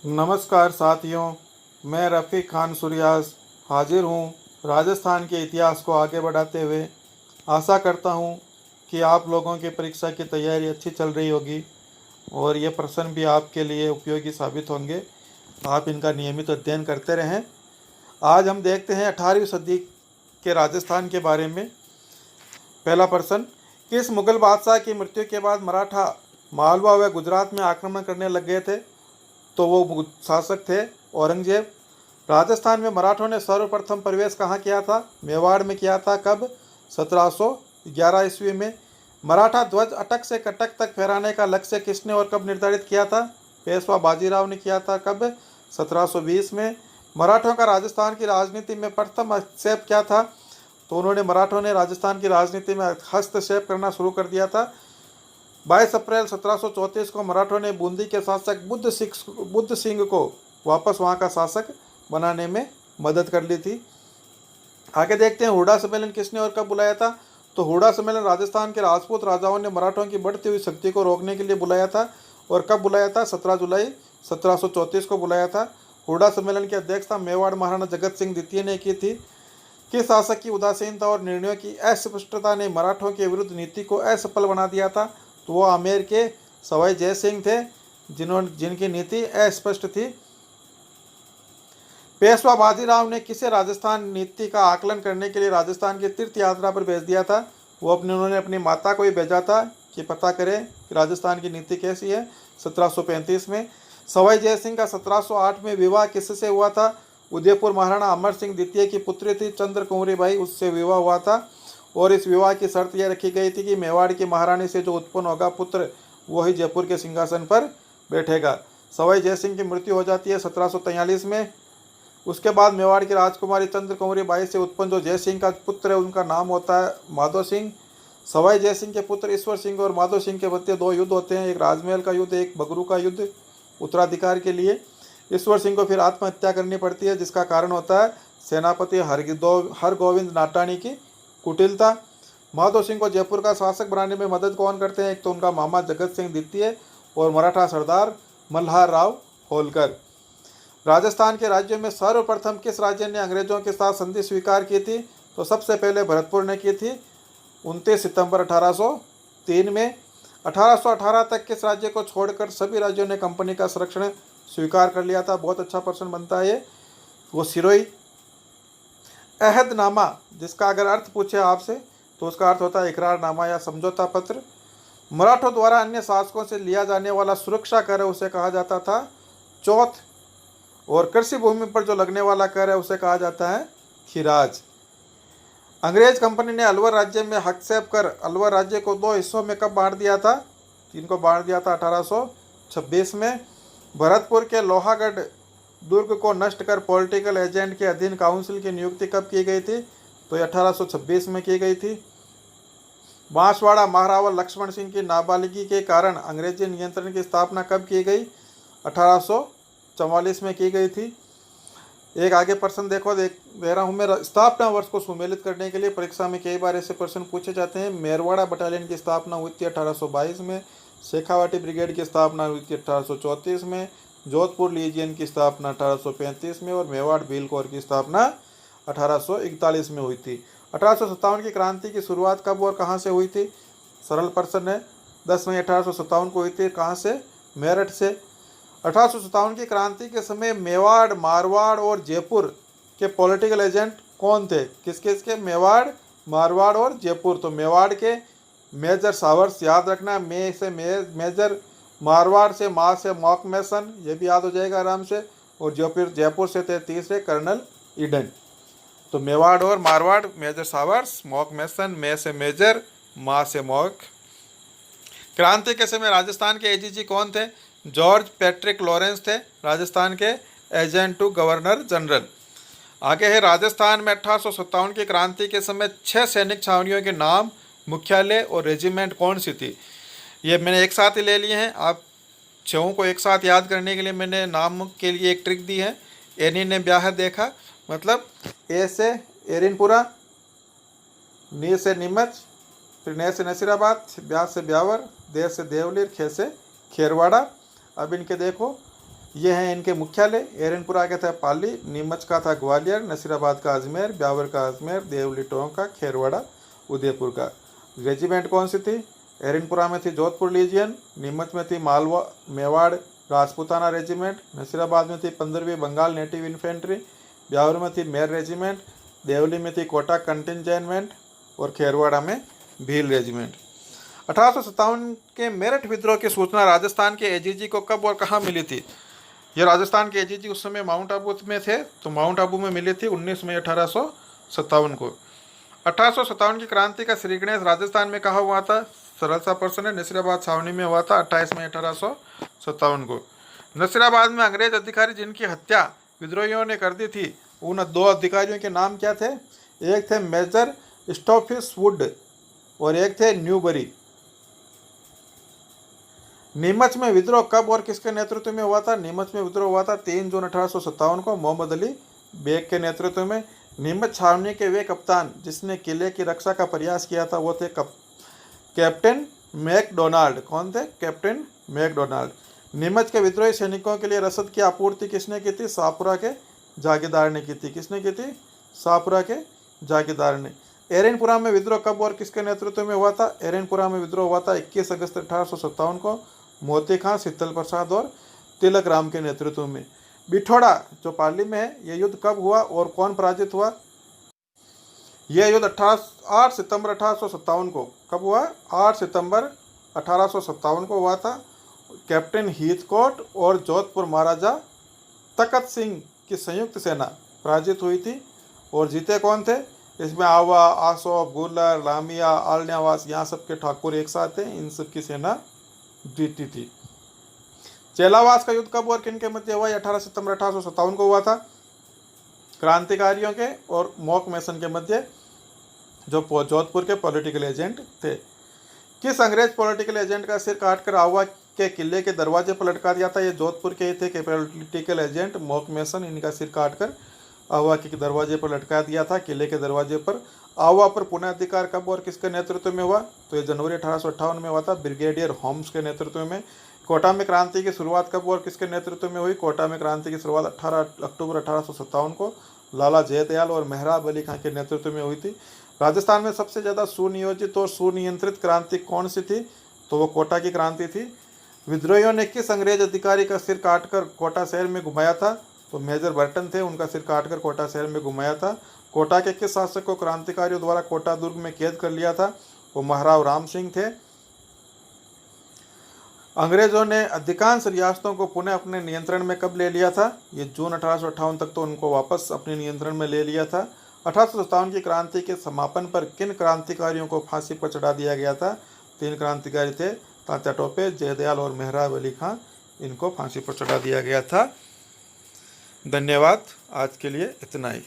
नमस्कार साथियों, मैं रफ़ीक खान सुरियास हाजिर हूँ राजस्थान के इतिहास को आगे बढ़ाते हुए। आशा करता हूँ कि आप लोगों की परीक्षा की तैयारी अच्छी चल रही होगी और ये प्रश्न भी आपके लिए उपयोगी साबित होंगे। आप इनका नियमित अध्ययन करते रहें। आज हम देखते हैं 18वीं सदी के राजस्थान के बारे में। पहला प्रश्न, किस मुगल बादशाह की मृत्यु के बाद मराठा मालवा व गुजरात में आक्रमण करने लग गए थे? तो वो शासक थे औरंगजेब। राजस्थान में मराठों ने सर्वप्रथम प्रवेश कहाँ किया था? मेवाड़ में किया था। कब? 1711 ईस्वी में। मराठा ध्वज अटक से कटक तक फहराने का लक्ष्य किसने और कब निर्धारित किया था? पेशवा बाजीराव ने किया था। कब? 1720 में। मराठों का राजस्थान की राजनीति में प्रथम हस्तक्षेप क्या था? तो उन्होंने मराठों ने राजस्थान की राजनीति में हस्तक्षेप करना शुरू कर दिया था। 22 अप्रैल 1734 को मराठों ने बूंदी के शासक बुद्ध सिंह को वापस वहां का शासक बनाने में मदद कर ली थी। आगे देखते हैं, हुडा सम्मेलन किसने और कब बुलाया था? तो हुडा सम्मेलन राजस्थान के राजपूत राजाओं ने मराठों की बढ़ती हुई शक्ति को रोकने के लिए बुलाया था। और कब बुलाया था? 17 जुलाई 1734 को बुलाया था। हुडा सम्मेलन की अध्यक्षता मेवाड़ महाराणा जगत सिंह द्वितीय ने की थी। किस शासक की उदासीनता और निर्णयों की अस्पष्टता ने मराठों के विरुद्ध नीति को असफल बना दिया था? तो वो आमेर के सवाई जय सिंह थे, जिनकी नीति अस्पष्ट थी। पेशवा बाजीराव ने किसे राजस्थान नीति का आकलन करने के लिए राजस्थान की तीर्थ यात्रा पर भेज दिया था? उन्होंने अपनी माता को ही भेजा था कि पता करें कि राजस्थान की नीति कैसी है। 1735 में। सवाई जय सिंह का 1708 में विवाह किससे हुआ था? उदयपुर महाराणा अमर सिंह द्वितीय की पुत्री थी चंद्र कुंवरी बाई, उससे विवाह हुआ था। और इस विवाह की शर्त यह रखी गई थी कि मेवाड़ की महारानी से जो उत्पन्न होगा पुत्र, वही जयपुर के सिंहासन पर बैठेगा। सवाई जय सिंह की मृत्यु हो जाती है 1743 में। उसके बाद मेवाड़ की राजकुमारी चंद्र कुंवरी बाई से उत्पन्न जो जय सिंह का पुत्र है, उनका नाम होता है माधो सिंह। सवाई जय सिंह के पुत्र ईश्वर सिंह और माधो सिंह के मध्य 2 युद्ध होते हैं, एक राजमहल का युद्ध, एक बगरू का युद्ध उत्तराधिकार के लिए। ईश्वर सिंह को फिर आत्महत्या करनी पड़ती है, जिसका कारण होता है सेनापति हरगोविंद नाटानी की कुटिलता। माधो सिंह को जयपुर का शासक बनाने में मदद कौन करते हैं? एक तो उनका मामा जगत सिंह द्वितीय और मराठा सरदार मल्हार राव होलकर। राजस्थान के राज्यों में सर्वप्रथम किस राज्य ने अंग्रेजों के साथ संधि स्वीकार की थी? तो सबसे पहले भरतपुर ने की थी 29 सितंबर 1803 में। 1818 तक किस राज्य को छोड़कर सभी राज्यों ने कंपनी का संरक्षण स्वीकार कर लिया था? बहुत अच्छा प्रश्न बनता है ये। वो सिरोही। अहदनामा, जिसका अगर अर्थ पूछे आपसे तो उसका अर्थ होता है इकरारनामा या समझौता पत्र। मराठों द्वारा अन्य शासकों से लिया जाने वाला सुरक्षा कर है, उसे कहा जाता था चौथ। और कृषि भूमि पर जो लगने वाला कर है, उसे कहा जाता है खिराज। अंग्रेज कंपनी ने अलवर राज्य में हस्तक्षेप कर अलवर राज्य को 2 हिस्सों में कब बांट दिया था? इनको बांट दिया था 1826 में। भरतपुर के लोहागढ़ दुर्ग को नष्ट कर पॉलिटिकल एजेंट के अधीन काउंसिल की नियुक्ति कब की गई थी? तो 1826 में की गई थी। बांसवाड़ा महारावल लक्ष्मण सिंह की नाबालिगी के कारण अंग्रेजी नियंत्रण की स्थापना कब की गई? 1844 में की गई थी। एक आगे प्रश्न देखो, दे रहा हूँ मैं। स्थापना वर्ष को सुमेलित करने के लिए परीक्षा में कई बार ऐसे प्रश्न पूछे जाते हैं। मेरवाड़ा बटालियन की स्थापना हुई थी 1822 में। शेखावाटी ब्रिगेड की स्थापना हुई थी 1834 में। जोधपुर लीजियन की स्थापना 1835 में और मेवाड़ भील कोर की स्थापना 1841 में हुई थी। 1857 की क्रांति की शुरुआत कब और कहाँ से हुई थी? सरल प्रश्न है। 10 मई 1857 को हुई थी। कहाँ से? मेरठ से। 1857 की क्रांति के समय मेवाड़, मारवाड़ और जयपुर के पॉलिटिकल एजेंट कौन थे? किस किस के? मेवाड़, मारवाड़ और जयपुर। तो मेवाड़ के मेजर सावर्स, याद रखना, मेजर, मारवाड़ से माँ से मॉक मैसन, ये भी याद हो जाएगा आराम से। और जयपुर से थे तीसरे कर्नल ईडन। तो मेवाड़ और मारवाड़ मेजर सावर्स, मॉक मैसन, मे से मेजर, माँ से मॉक। क्रांति के समय राजस्थान के एजीजी कौन थे? जॉर्ज पैट्रिक लॉरेंस थे, राजस्थान के एजेंट टू गवर्नर जनरल। आगे है, राजस्थान में 1857 की क्रांति के समय 6 सैनिक छावनियों के नाम, मुख्यालय और रेजिमेंट कौन सी थी? ये मैंने एक साथ ही ले लिए हैं। आप 6 को एक साथ याद करने के लिए मैंने नाम के लिए एक ट्रिक दी है। एनी ने ब्याह देखा, मतलब ए से एरिनपुरा, नी से नीमच, फिर ने से नसीराबाद, ब्याह से ब्यावर, देर से देवलीर, खे से खेरवाड़ा। अब इनके देखो, ये हैं इनके मुख्यालय। एरनपुरा का था पाली, नीमच का था ग्वालियर, नसीराबाद का अजमेर, ब्यावर का अजमेर, देवली टोंक का, खेरवाड़ा उदयपुर का। रेजिमेंट कौन सी थी? एरनपुरा में थी जोधपुर लीजियन, नीमच में थी मालवा मेवाड़ राजपूताना रेजिमेंट, नसीराबाद में थी 15वीं बंगाल नेटिव इन्फेंट्री, ब्यावर में थी मेर रेजिमेंट, देवली में थी कोटा कंटिंजेंटमेंट और खेरवाड़ा में भील रेजिमेंट। 1857 के मेरठ विद्रोह की सूचना राजस्थान के एजीजी को कब और कहाँ मिली थी? ये राजस्थान के एजीजी उस समय माउंट आबू में थे, तो माउंट आबू में मिली थी 19 मई 1857 को। 1857 की क्रांति का श्री गणेश राजस्थान में कहाँ हुआ था? सरल सा प्रश्न है। नसीराबाद छावनी में हुआ था 28 मई 1857 को। नसीराबाद में अंग्रेज अधिकारी जिनकी हत्या विद्रोहियों ने कर दी थी, उन 2 अधिकारियों के नाम क्या थे? एक थे मेजर स्टॉफिस वुड और एक थे न्यूबरी। नीमच में विद्रोह कब और किसके नेतृत्व में हुआ था? नीमच में विद्रोह हुआ था 3 जून 1857 को मोहम्मद अली बेग के नेतृत्व में। नीमच छावनी के वे कप्तान जिसने किले की रक्षा का प्रयास किया था वो थे कैप्टन मैकडोनाल्ड। कौन थे? Captain McDonald. नीमच के विद्रोही सैनिकों के लिए रसद की आपूर्ति किसने की थी? शाहपुरा के जागीरदार ने की थी। किसने की थी? शाहपुरा के जागीरदार ने। एरनपुरा में विद्रोह कब और किसके नेतृत्व में हुआ था? एरनपुरा में विद्रोह हुआ था 21 अगस्त 1857 को मोती खां, शीतल प्रसाद और तिलक राम के नेतृत्व में। बिठौड़ा जो पाली में है, यह युद्ध कब हुआ और कौन पराजित हुआ? यह युद्ध 8 सितंबर 1857 को कब हुआ? 8 सितंबर 1857 को हुआ था। कैप्टन हीथकोट और जोधपुर महाराजा तखत सिंह की संयुक्त सेना पराजित हुई थी। और जीते कौन थे? इसमें आवा, आसोप, गुलर, लामिया, आलन्यावास, यहाँ सबके ठाकुर एक साथ थे। इन सब की सेना जीती थी। चेलावास का युद्ध कब और किन के मध्य हुआ? 18 सितंबर 1857 को हुआ था। क्रांतिकारियों के और मॉक मैसन के मध्य, जो जोधपुर के पॉलिटिकल एजेंट थे। किस अंग्रेज पॉलिटिकल एजेंट का सिर काटकर आवा के किले के दरवाजे पर लटका दिया था? ये जोधपुर के ही थे कि पॉलिटिकल एजेंट मॉक मैसन, इनका सिर काटकर आवा के दरवाजे पर लटका दिया था, किले के दरवाजे पर। आवा पर पुनः अधिकार कब और किसके नेतृत्व में हुआ? तो ये जनवरी 1858 में हुआ था, ब्रिगेडियर होम्स के नेतृत्व में। कोटा में क्रांति की शुरुआत कब और किसके नेतृत्व में हुई? कोटा में क्रांति की शुरुआत 18 अक्टूबर 1857 को लाला जयदयाल और मेहराब अली खां के नेतृत्व में हुई थी। राजस्थान में सबसे ज़्यादा सुनियोजित और सुनियंत्रित क्रांति कौन सी थी? तो वो कोटा की क्रांति थी। विद्रोहियों ने किस अंग्रेज अधिकारी का सिर काटकर कोटा शहर में घुमाया था? तो मेजर बर्टन थे, उनका सिर काटकर कोटा शहर में घुमाया था। कोटा के किस शासक को क्रांतिकारियों द्वारा कोटा दुर्ग में कैद कर लिया था? वो महाराव राम सिंह थे। अंग्रेजों ने अधिकांश रियासतों को पुनः अपने नियंत्रण में कब ले लिया था? ये जून 1858 तक तो उनको वापस अपने नियंत्रण में ले लिया था। 1857 की क्रांति के समापन पर किन क्रांतिकारियों को फांसी पर चढ़ा दिया गया था? 3 क्रांतिकारी थे, तात्या टोपे, जयदयाल और मेहराब अली खां। इनको फांसी पर चढ़ा दिया गया था। धन्यवाद। आज के लिए इतना ही।